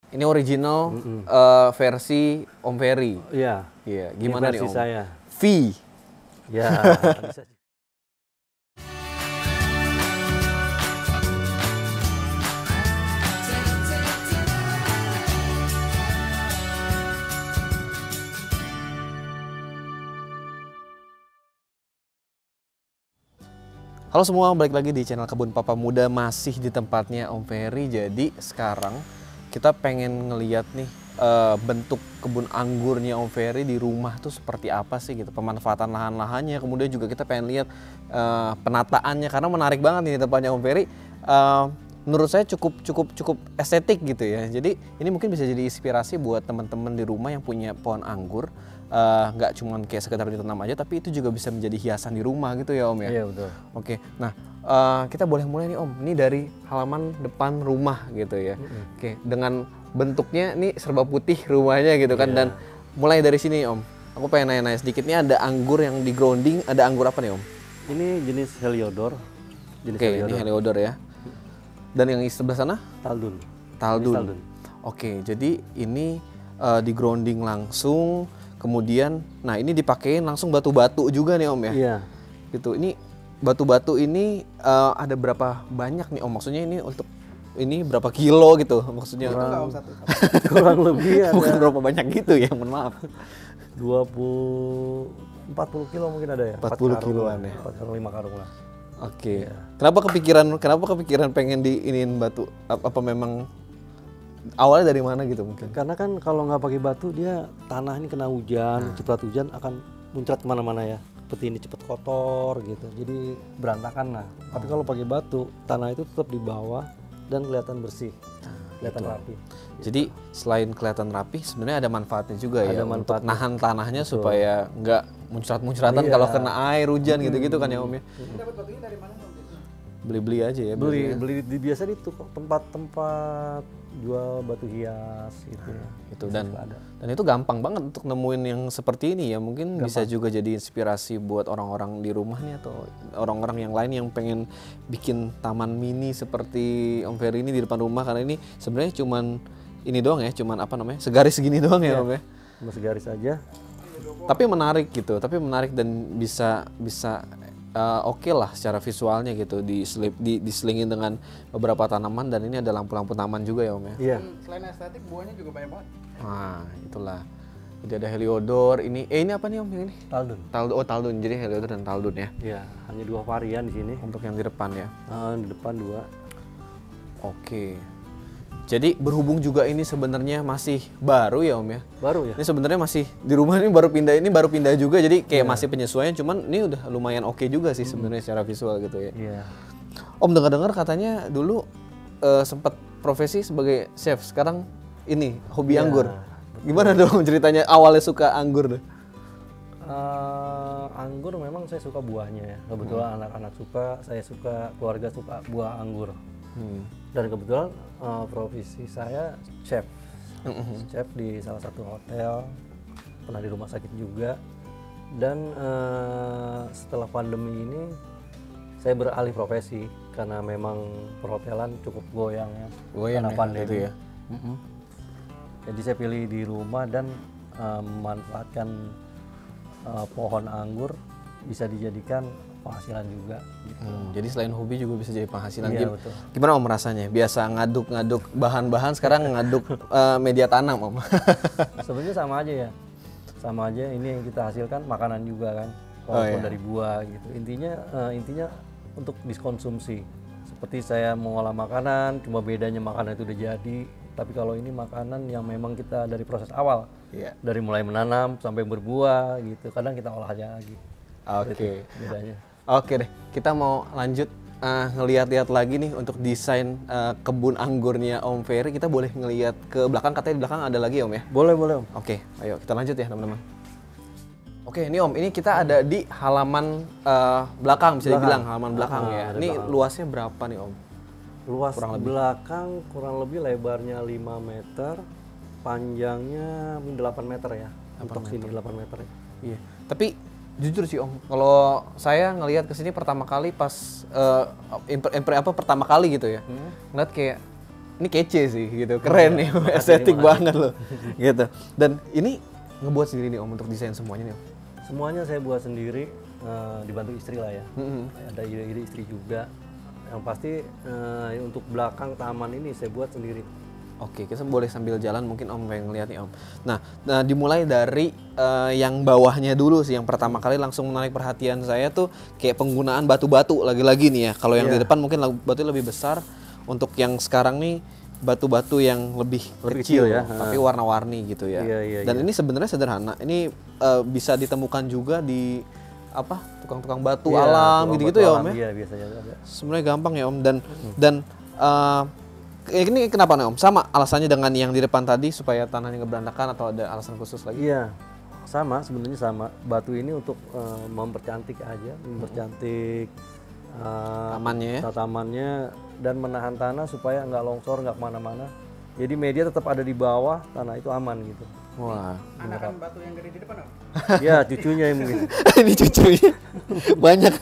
Ini original versi Om Ferry. Iya. Iya, gimana nih versi Om? saya. V. Ya, bisa. Halo semua, balik lagi di channel Kebun Papa Muda, masih di tempatnya Om Ferry. Jadi sekarang kita pengen ngeliat nih bentuk kebun anggurnya Om Ferry di rumah tuh seperti apa sih gitu, pemanfaatan lahan-lahannya. Kemudian juga kita pengen lihat penataannya, karena menarik banget nih tempatnya Om Ferry. Menurut saya cukup estetik gitu ya. Jadi ini mungkin bisa jadi inspirasi buat teman-teman di rumah yang punya pohon anggur. Nggak cuma kayak sekedar ditanam aja, tapi itu juga bisa menjadi hiasan di rumah gitu ya Om ya. Iya betul. Oke, nah kita boleh mulai nih Om. Ini dari halaman depan rumah gitu ya. Oke, dengan bentuknya ini serba putih rumahnya gitu kan. Dan mulai dari sini Om, aku pengen nanya-nanya sedikit. Ini ada anggur yang di grounding, ada anggur apa nih Om? Ini jenis Heliodor. Oke, ini Heliodor ya. Dan yang di sebelah sana? Taldun. Taldun. Oke, jadi ini di grounding langsung. Kemudian, nah ini dipakein langsung batu-batu juga nih Om ya? Iya. Gitu, ini batu-batu ini ada berapa banyak nih Om? Maksudnya ini untuk ini berapa kilo gitu? Maksudnya Kurang lebih ada bukan berapa banyak gitu ya, mohon maaf. 40 kilo mungkin ada ya. 40 kiloan ya. 4 karung 5 karung lah. Oke. Kenapa kepikiran pengen diinin batu? Apa memang awalnya dari mana gitu mungkin? Karena kan kalau nggak pakai batu dia tanah ini kena hujan, cepat hujan akan muncrat kemana-mana ya. Seperti ini cepat kotor gitu, jadi berantakan lah. Tapi kalau pakai batu, tanah itu tetap di bawah dan kelihatan bersih, kelihatan rapi. Jadi selain kelihatan rapi, sebenarnya ada manfaatnya juga ya untuk manfaatnya. nahan tanahnya supaya nggak muncrat-muncratan kalau kena air hujan gitu-gitu kan ya Om ya. Dapat batunya dari mana Om? Beli-beli aja ya. Beli biasa di tempat-tempat jual batu hias gitu ya. Itu dan itu gampang banget untuk nemuin yang seperti ini ya. Mungkin bisa juga jadi inspirasi buat orang-orang di rumah nih atau orang-orang yang lain yang pengen bikin taman mini seperti Om Ferry ini di depan rumah, karena ini sebenarnya cuman ini doang ya, cuman apa namanya, segaris segini doang ya Om ya. Cuma segaris aja. Tapi menarik gitu, dan bisa oke lah secara visualnya gitu, diselingin dengan beberapa tanaman, dan ini ada lampu-lampu taman juga ya Om ya. Iya. Selain estetik, buahnya juga banyak banget. Nah itulah. Jadi ada Heliodor, ini apa nih Om yang ini? Taldun. Taldun, jadi Heliodor dan Taldun ya. Iya, hanya 2 varian di sini. Untuk yang di depan ya. Di depan 2. Oke. Jadi berhubung juga ini sebenarnya masih baru ya Om ya. Baru ya? Ini sebenarnya masih di rumah ini baru pindah juga, jadi kayak masih penyesuaian, cuman ini udah lumayan oke juga sih sebenarnya secara visual gitu ya. Iya. Om dengar-dengar katanya dulu sempat profesi sebagai chef, sekarang ini hobi anggur. Gimana dong ceritanya awalnya suka anggur deh? Anggur memang saya suka buahnya ya. Kebetulan anak-anak suka, saya suka, keluarga suka buah anggur. Dan kebetulan profesi saya chef. Chef di salah satu hotel, pernah di rumah sakit juga. Dan setelah pandemi ini saya beralih profesi karena memang perhotelan cukup goyang ya karena pandemi. Gitu ya. Jadi saya pilih di rumah dan memanfaatkan pohon anggur bisa dijadikan penghasilan juga gitu. Jadi selain hobi juga bisa jadi penghasilan. Iya, betul. Gimana Om rasanya? Biasa ngaduk-ngaduk bahan-bahan, sekarang ngaduk media tanam Om. Sebenarnya sama aja ya. Sama aja, ini yang kita hasilkan makanan juga kan. Walaupun dari buah gitu. Intinya untuk diskonsumsi. Seperti saya mengolah makanan, cuma bedanya makanan itu udah jadi. Tapi kalau ini makanan yang memang kita dari proses awal. Dari mulai menanam sampai berbuah gitu. Kadang kita olah aja lagi. Oke. Bedanya. Oke deh, kita mau lanjut ngeliat-liat lagi nih untuk desain kebun anggurnya Om Ferry. Kita boleh ngeliat ke belakang, katanya di belakang ada lagi Om ya? Boleh Om. Oke, ayo kita lanjut ya teman-teman. Oke, ini Om, ini kita ada di halaman belakang, bisa dibilang halaman belakang ya. Ini luasnya berapa nih Om? Luas belakang kurang lebih lebarnya 5 meter, panjangnya 8 meter ya. Untuk sini 8 meter ya. Iya, tapi jujur sih Om, kalau saya ngelihat kesini pertama kali pas pertama kali gitu ya, ngeliat kayak ini kece sih gitu, keren nih, estetik banget loh, gitu. Dan ini ngebuat sendiri nih Om untuk desain semuanya nih Om? Semuanya saya buat sendiri, dibantu istri lah ya. Ada ide-ide istri juga. Yang pasti untuk belakang taman ini saya buat sendiri. Oke, kita boleh sambil jalan mungkin Om pengen ngeliat nih Om. Nah, dimulai dari yang bawahnya dulu sih, yang pertama kali langsung menarik perhatian saya tuh kayak penggunaan batu-batu lagi-lagi nih ya. Kalau yang di depan mungkin batu lebih besar, untuk yang sekarang nih batu-batu yang lebih kecil ya, tapi warna-warni gitu ya. Dan ini sebenarnya sederhana. Ini bisa ditemukan juga di apa tukang-tukang batu alam gitu-gitu ya Om ya. Iya, biasanya ada. Sebenarnya gampang ya Om, dan ini kenapa nih Om? Sama alasannya dengan yang di depan tadi supaya tanahnya nggak berantakan atau ada alasan khusus lagi? Iya, sama sebenarnya sama. Batu ini untuk mempercantik aja, mempercantik tamannya dan menahan tanah supaya nggak longsor, nggak kemana-mana. Jadi media tetap ada di bawah, tanah itu aman gitu. Wah. Anakan batu yang gede di depan Om? Ya, cucunya yang mungkin. Ini cucunya banyak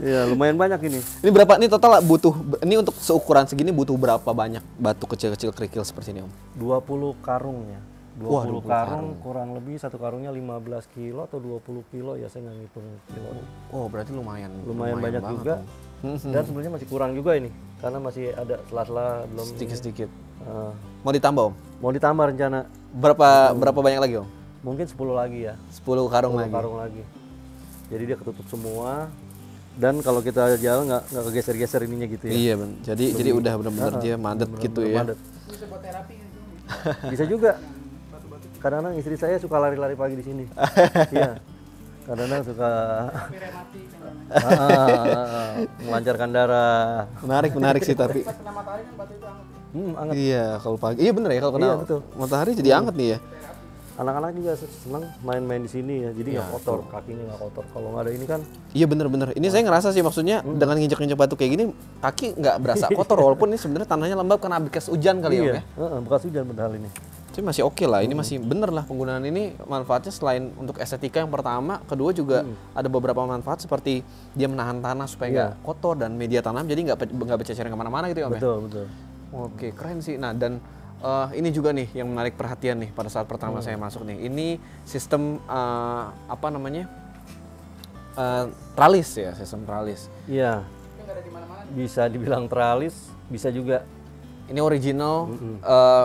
Ya, lumayan banyak ini. Ini berapa? Ini total butuh, ini untuk seukuran segini butuh berapa banyak batu kecil-kecil kerikil seperti ini Om? 20 karung ya. 20, Wah, 20 karung kurang lebih satu karungnya 15 kilo atau 20 kilo ya, saya nggak ngitung kilo. Oh, berarti lumayan Banyak banget, juga. Om. Dan sebenarnya masih kurang juga ini karena masih ada sela-sela belum Sedikit-sedikit. ini. Mau ditambah Om? Mau ditambah rencana Berapa banyak lagi Om? mungkin 10 lagi ya. 10 karung 10 lagi. karung lagi. Jadi dia ketutup semua. Dan kalau kita jalan nggak kegeser-geser ininya gitu ya. Iya, jadi udah benar-benar dia madet gitu ya. Madet. Bisa buat terapi gitu. Bisa juga. Kadang-kadang istri saya suka lari-lari pagi di sini. Iya. Kadang-kadang suka Terapi rematik yang namanya. melancarkan darah. Menarik sih tapi. Pas kena matahari kan batu itu hangat. Anget. Iya, kalau pagi. Iya bener ya, kalau kena Iya, betul. matahari jadi anget nih ya. Anak-anak juga senang main-main di sini ya. Jadi nggak kotor, kakinya nggak kotor. Kalau nggak ada ini kan. Iya bener. Ini saya ngerasa sih maksudnya dengan nginjek-nginjek batu kayak gini kaki nggak berasa kotor walaupun ini sebenarnya tanahnya lembab karena bekas hujan kali ya Om ya. Bekas hujan padahal ini. Tapi masih oke lah, ini masih bener lah penggunaan ini manfaatnya selain untuk estetika yang pertama, kedua juga ada beberapa manfaat seperti dia menahan tanah supaya nggak kotor dan media tanam jadi nggak berceceran kemana-mana gitu ya Om ya. Betul. Oke, keren sih. Nah, dan ini juga nih yang menarik perhatian nih pada saat pertama saya masuk nih. Ini sistem apa namanya? Tralis ya, sistem tralis. Iya. Tapi nggak ada di mana-mana. Bisa dibilang teralis, bisa juga. Ini original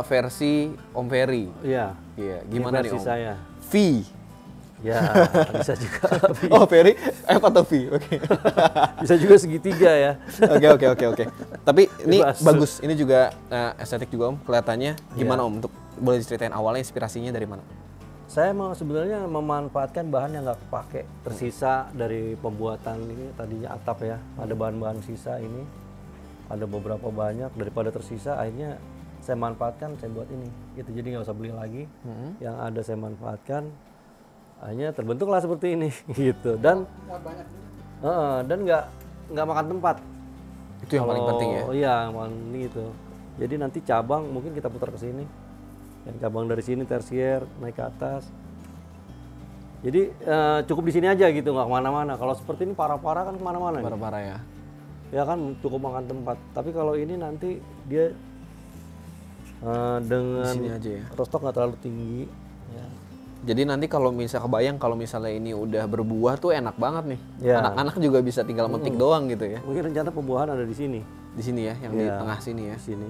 versi Om Ferry. Iya. Iya, gimana nih versi Om? saya. V. Ya, bisa juga. Oh, Ferry F atau V? Oke. Bisa juga segitiga ya. Oke. Tapi ini Bebas. bagus. Ini juga estetik juga Om. Kelihatannya gimana Om? Untuk boleh diceritain awalnya inspirasinya dari mana? Saya mau sebenarnya memanfaatkan bahan yang nggak kepake, tersisa dari pembuatan ini tadinya atap ya. Ada bahan-bahan sisa ini, ada beberapa banyak daripada tersisa. Akhirnya saya manfaatkan, saya buat ini. Gitu, jadi nggak usah beli lagi. Yang ada saya manfaatkan. Akhirnya terbentuklah seperti ini, gitu. Dan Muat banyak. dan nggak makan tempat. Itu yang paling penting ya. Oh iya, ini itu. Jadi nanti cabang mungkin kita putar ke sini. Yang cabang dari sini tersier naik ke atas. Jadi cukup di sini aja gitu, nggak kemana-mana. Kalau seperti ini parah-parah kan kemana-mana. nih. Parah-parah ya. Ya kan cukup makan tempat. Tapi kalau ini nanti dia dengan Di sini aja ya. rostok nggak terlalu tinggi. Ya. Jadi nanti kalau kebayang kalau misalnya ini udah berbuah tuh enak banget nih. Ya. Anak-anak juga bisa tinggal metik doang gitu ya. Mungkin rencana pembuahan ada di sini. Di sini ya, yang di tengah sini ya. Di sini.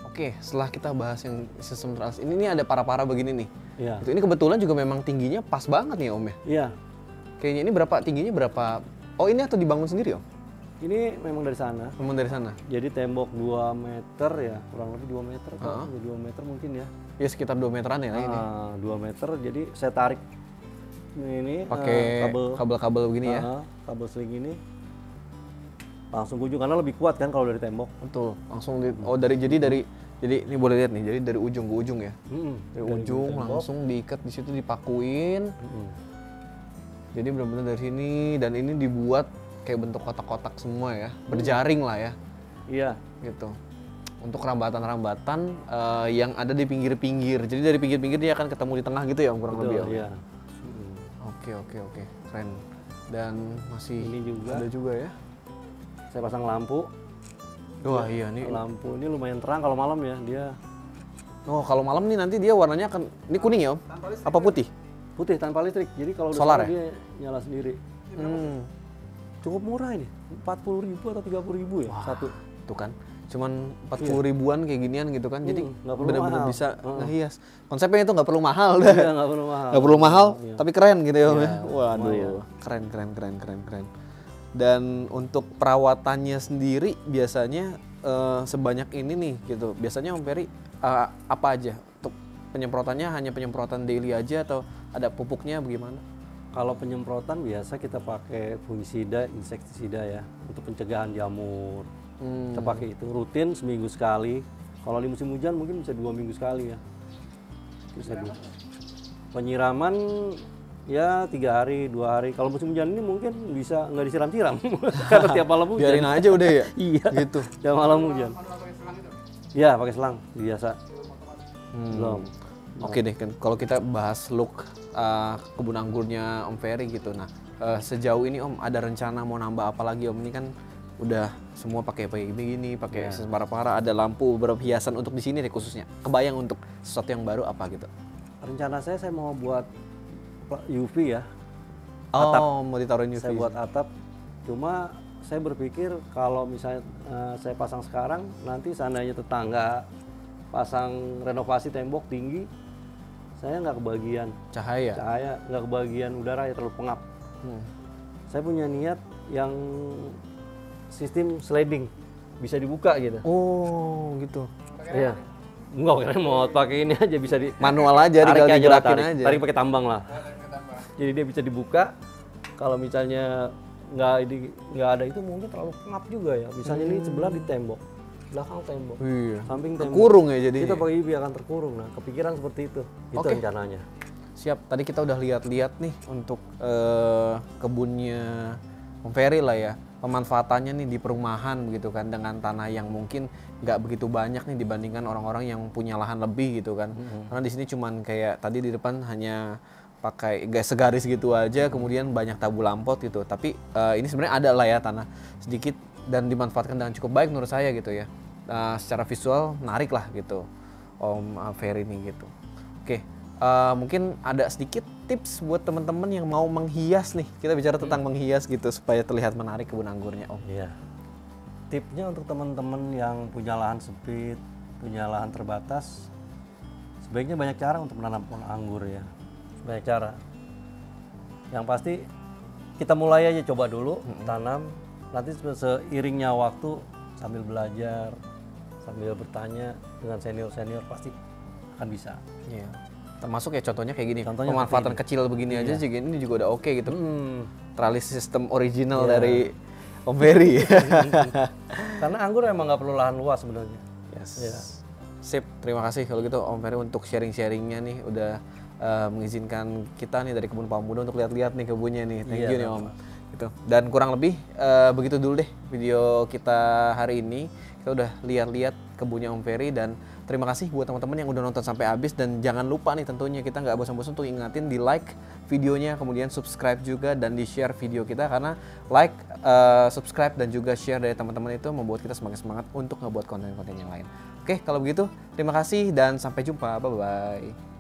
Oke, setelah kita bahas yang sistem tralis ini ada para-para begini nih. Iya. Itu ini kebetulan juga memang tingginya pas banget nih Om ya. Iya. Kayaknya ini tingginya berapa? Oh, ini atau dibangun sendiri Om? Ini memang dari sana. Memang dari sana. Jadi tembok 2 meter ya, kurang lebih 2 meter kan, 2 meter mungkin ya. Ya sekitar 2 meteran ya ini. 2 meter, jadi saya tarik ini Pakai kabel-kabel begini ya. kabel seling ini langsung ujung karena lebih kuat kan kalau dari tembok. Betul. Langsung jadi ini boleh lihat nih. Jadi dari ujung ke ujung ya. Dari ujung langsung diikat di situ dipakuin. Jadi benar-benar dari sini dan ini dibuat kayak bentuk kotak-kotak semua ya, berjaring lah ya. Iya. Gitu. Untuk rambatan-rambatan yang ada di pinggir-pinggir. Jadi dari pinggir-pinggir dia akan ketemu di tengah gitu ya Om, kurang lebih Om. Iya. Oke. Keren. Dan masih Ini juga. ada juga ya. Saya pasang lampu. Wah iya nih. Lampu ini lumayan terang kalau malam ya dia. Oh kalau malam nih nanti dia warnanya akan ini kuning ya Om? Apa putih? Putih tanpa listrik. Jadi kalau udah Solar sore ya? dia nyala sendiri. Cukup murah ini. 40.000 atau 30.000 ya satu. Tuh kan. Cuman 40 ribuan kayak ginian gitu kan. Jadi nggak perlu benar-benar mahal. bisa ngehias. Konsepnya itu nggak perlu mahal dah. Iya, nggak perlu mahal. Nggak perlu mahal, Iya. tapi keren gitu ya Om ya. Iya, Waduh, lumayan. keren. Dan untuk perawatannya sendiri biasanya sebanyak ini nih gitu. Biasanya Om Ferry apa aja? Untuk penyemprotannya hanya penyemprotan daily aja atau ada pupuknya bagaimana? Kalau penyemprotan biasa kita pakai fungisida, insektisida ya untuk pencegahan jamur. Kita pakai itu rutin seminggu sekali. Kalau di musim hujan mungkin bisa 2 minggu sekali ya. Bisa penyiraman ya 3 hari, 2 hari. Kalau musim hujan ini mungkin bisa nggak disiram-siram karena tiap malam hujan. Biarin aja udah ya. Iya. Gitu. Tiap malam hujan. Iya pakai selang biasa. Belum. Oke deh kan. Kalau kita bahas look kebun anggurnya Om Ferry gitu. Nah sejauh ini Om ada rencana mau nambah apa lagi Om? Ini kan udah semua pakai begini, pakai para ada lampu, beberapa hiasan untuk di sini deh khususnya. Kebayang untuk sesuatu yang baru apa gitu? Rencana saya mau buat UV ya. Oh, mau ditaruhin UV. Saya buat atap. Cuma saya berpikir kalau misalnya saya pasang sekarang, nanti seandainya tetangga pasang renovasi tembok tinggi, saya nggak kebagian Cahaya. nggak kebagian udara ya terlalu pengap. Saya punya niat yang sistem sliding bisa dibuka gitu. Oh, gitu. Iya. Enggak, karena mau pakai ini aja bisa di Manual aja, tinggal digerakin aja. Tarik pakai tambang lah. Jadi dia bisa dibuka. Kalau misalnya nggak ada itu mungkin terlalu pengap juga ya. Misalnya ini sebelah di tembok, belakang tembok, Iya. samping tembok. Kurung ya jadi. Kita pakai UV akan terkurung. Nah, kepikiran seperti itu. Itu Oke. rencananya. Siap. Tadi kita udah lihat-lihat nih untuk kebunnya Om Ferry lah ya. Pemanfaatannya nih di perumahan begitu kan dengan tanah yang mungkin nggak begitu banyak nih dibandingkan orang-orang yang punya lahan lebih gitu kan. Karena di sini cuman kayak tadi di depan hanya pakai segaris gitu aja, kemudian banyak tabu lampot gitu. Tapi ini sebenarnya ada lah ya tanah sedikit dan dimanfaatkan dengan cukup baik menurut saya gitu ya. Secara visual menarik lah gitu Om Ferry ini gitu. Oke, mungkin ada sedikit tips buat teman-teman yang mau menghias nih. Kita bicara tentang menghias gitu supaya terlihat menarik kebun anggurnya Om. Iya. Tipsnya untuk teman-teman yang punya lahan sempit, punya lahan terbatas, sebaiknya banyak cara untuk menanam pohon anggur ya. Banyak cara. Yang pasti kita mulai aja coba dulu tanam. Nanti seiringnya waktu sambil belajar, sambil bertanya dengan senior-senior pasti akan bisa. Iya. Termasuk ya contohnya kayak gini, Contohnya pemanfaatan seperti kecil begini aja sih ini juga udah oke gitu. Tralis sistem original Iya. dari Om Ferry. Karena anggur emang nggak perlu lahan luas sebenarnya. Yes. Iya. Sip, terima kasih kalau gitu Om Ferry untuk sharing-sharingnya nih udah mengizinkan kita nih dari Kebun Pamuda untuk lihat-lihat nih kebunnya nih. Thank Iya, you nih Om. Gitu. Dan kurang lebih begitu dulu deh video kita hari ini. Kita udah lihat-lihat kebunnya Om Ferry dan terima kasih buat teman-teman yang udah nonton sampai habis dan jangan lupa nih tentunya kita nggak bosan-bosan untuk ingatin di like videonya, kemudian subscribe juga dan di share video kita karena like, subscribe dan juga share dari teman-teman itu membuat kita semakin semangat untuk ngebuat konten-konten yang lain. Oke, kalau begitu terima kasih dan sampai jumpa. Bye bye.